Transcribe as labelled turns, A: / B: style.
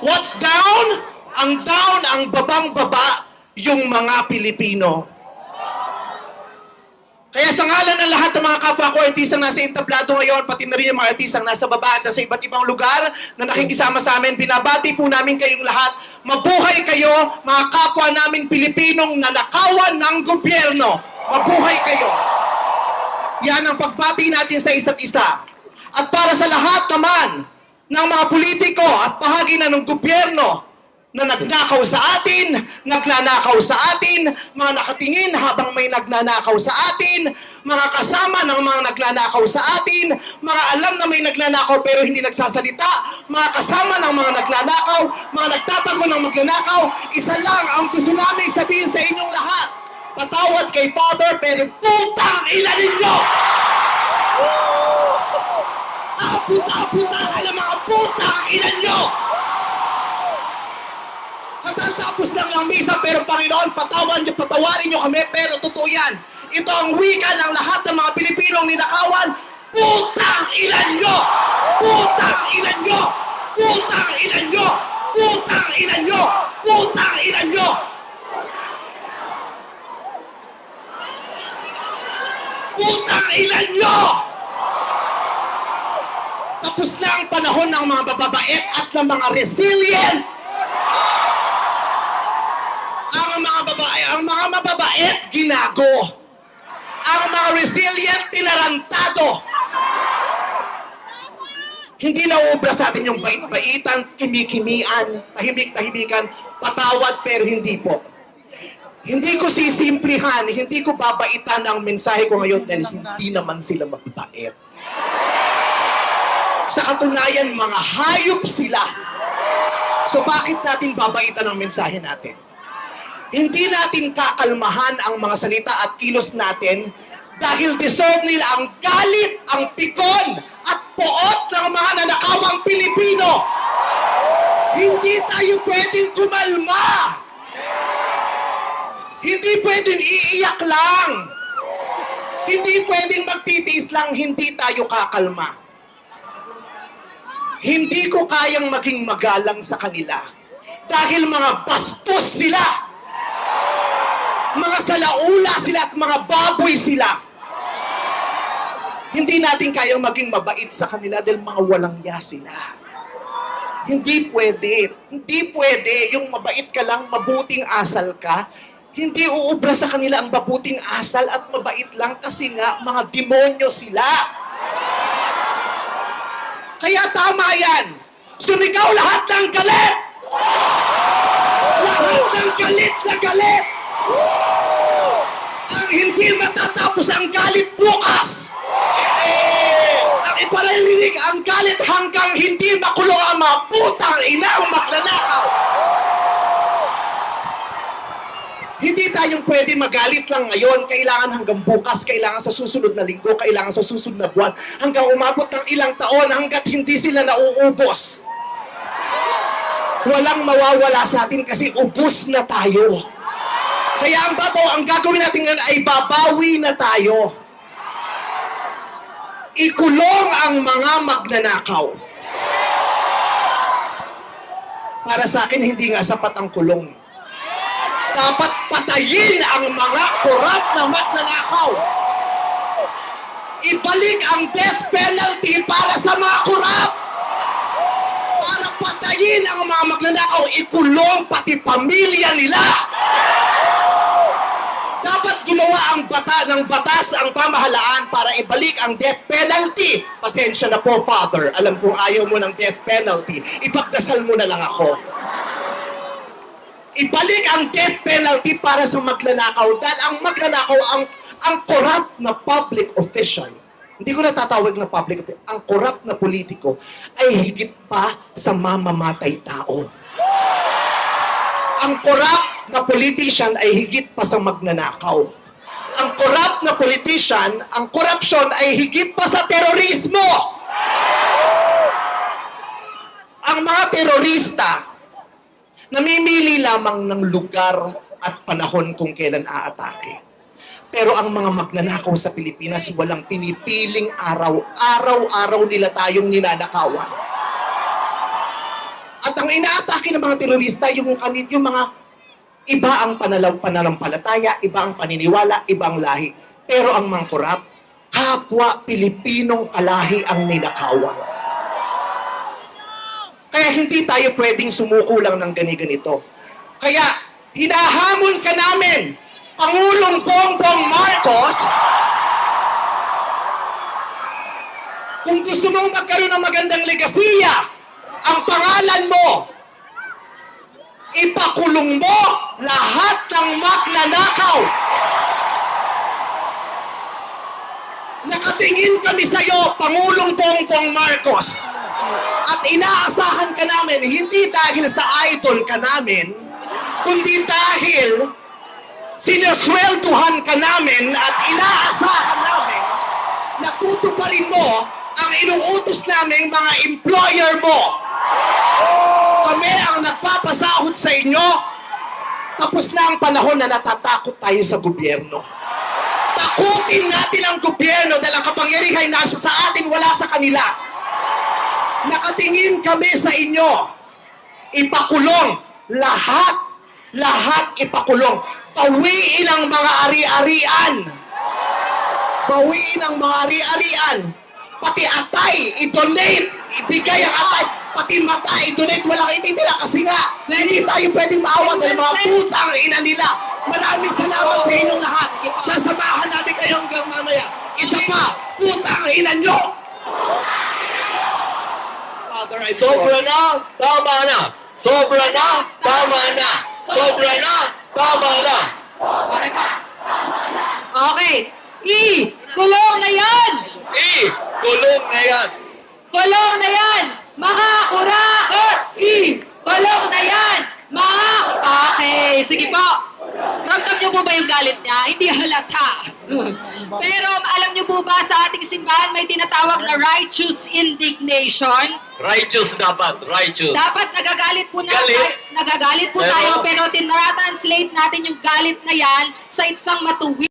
A: What's down? Ang down, ang babang-baba, yung mga Pilipino. Kaya sa ngalan ng lahat ng mga kapwa ko artisang nasa entablado ngayon, pati na rin yung mga artisang nasa baba at nasa iba't ibang lugar na nakikisama sa amin, binabati po namin kayong lahat. Mabuhay kayo, mga kapwa namin Pilipinong nanakawan ng gobyerno. Mabuhay kayo. Yan ang pagbati natin sa isa't isa. At para sa lahat naman ng mga politiko at bahagi na ng gobyerno na nagnakaw sa atin, nagnanakaw sa atin, mga nakatingin habang may nagnanakaw sa atin, mga kasama ng mga nagnanakaw sa atin, mga alam na may nagnanakaw pero hindi nagsasalita, mga kasama ng mga nagnanakaw, mga nagtatago ng magnanakaw, isa lang ang gusto namin sabihin sa inyong lahat. Patawad kay Father pero putang ina ninyo! Puta-putahan ang mga putang ina nyo! Katatapos lang ang misa, pero Panginoon, patawarin nyo kami, pero totoo yan. Ito ang wika ng lahat ng mga Pilipinong ninakawan. Putang ina nyo! Putang ina nyo! Putang ina nyo! Putang ina nyo! Putang ina nyo! Putang ina nyo! Tapos na ang panahon ng mga bababait at ng mga resilient. Ang mga mababait, ginago. Ang mga resilient, tinarantado. Hindi nauubra sa atin yung bait-baitan, kimi-kimian, tahimik-tahimikan, patawad pero hindi po. Hindi ko sisimplihan, hindi ko babaitan ang mensahe ko ngayon dahil hindi naman sila mababait. Sa katunayan, mga hayop sila. So bakit natin babaitan ang mensahe natin? Hindi natin kakalmahan ang mga salita at kilos natin dahil deserve nila ang galit, ang pikon, at poot ng mga nanakawang Pilipino. Hindi tayo pwedeng kumalma. Hindi pwedeng iiyak lang. Hindi pwedeng magtitiis lang, hindi tayo kakalma. Hindi ko kayang maging magalang sa kanila dahil mga bastos sila. Mga salaula sila at mga baboy sila. Hindi natin kayang maging mabait sa kanila dahil mga walang ya sila. Hindi pwede. Hindi pwede. Yung mabait ka lang, mabuting asal ka, hindi uubra sa kanila ang mabuting asal at mabait lang kasi nga mga demonyo sila. Kaya tama yan. Sumigaw lahat ng galit. Lahat ng galit na galit. Ang hindi matatapos ang galit bukas. Ang iparirinig ang galit hanggang hindi makulong ang mga putang inang magnanakaw. Hindi tayong pwede magalit lang ngayon. Kailangan hanggang bukas, kailangan sa susunod na linggo, kailangan sa susunod na buwan, hanggang umabot ng ilang taon hanggat hindi sila nauubos. Walang mawawala sa atin kasi ubos na tayo. Kaya ang gagawin natin ngayon ay babawi na tayo. Ikulong ang mga magnanakaw. Para sa akin, hindi nga sapat ang kulong. Dapat patayin ang mga korap na magnanakaw. Ibalik ang death penalty para sa mga korap. Para patayin ang mga magnanakaw, ikulong pati pamilya nila. Dapat gumawa ng batas ang pamahalaan para ibalik ang death penalty. Pasensya na po, Father. Alam kong ayaw mo ng death penalty. Ipagdasal mo na lang ako. Ibalik ang death penalty para sa magnanakaw. Dahil ang magnanakaw, ang corrupt na public official, hindi ko natatawag na public official, ang corrupt na politiko ay higit pa sa mamamatay tao. Ang corrupt na politician ay higit pa sa magnanakaw. Ang corrupt na politician, ang corruption ay higit pa sa terorismo. Ang mga terorista, namimili lamang ng lugar at panahon kung kailan aatake. Pero ang mga magnanakaw sa Pilipinas, walang pinipiling araw. Araw-araw nila tayong ninanakawan. At ang inaatake ng mga terorista, yung mga iba ang pananampalataya, iba ang paniniwala, iba ang lahi. Pero ang mga korap, kapwa Pilipinong kalahi ang ninakawan. Kaya hindi tayo pwedeng sumuko lang ng ganito. Kaya hinahamon ka namin, Pangulong Bongbong Marcos, kung gusto mong magkaroon ng magandang legasiya, ang pangalan mo, ipakulong mo lahat ng magnanakaw. Nakatingin kami sa iyo, Pangulong Bongbong Marcos. At inaasahan ka namin, hindi dahil sa idol ka namin, kundi dahil sinuswelduhan ka namin at inaasahan namin na tutuparin mo ang inuutos naming mga employer mo. Kami ang nagpapasahod sa inyo. Tapos na ang panahon na natatakot tayo sa gobyerno. Takutin natin ang gobyerno dahil ang kapangyarihan nasa sa atin, wala sa kanila. Nakatingin kami sa inyo. Ipakulong lahat ipakulong. Bawiin ang mga ari-arian. Bawiin ang mga ari-arian. Pati atay, i-donate, ibigay ang atay. Pati mata, i-donate, walang ititira kasi nga, hindi tayo pwedeng maawa dahil mga putang ina nila. Maraming salamat sa inyong lahat. Sasamahan namin kayo hanggang mamaya. Isa pa, putang ina nyo! Father, I
B: Sobra na, tama na. Sobra na, tama na. Sobra na, tama na.
C: Okay. Kulong na yan!
B: Kulong na yan.
C: Kulong na yan! Mga kurakot! Kulong na yan! Mga... Okay, sige po. Ramdam niyo po ba yung galit niya? Hindi halata. Pero alam niyo po ba sa ating simbahan may tinatawag na righteous indignation?
B: Righteous dapat, righteous.
C: Dapat nagagalit po
B: Galit.
C: nagagalit po
B: Pero-
C: tayo pero tinatranslate natin yung galit na yan sa isang matuwid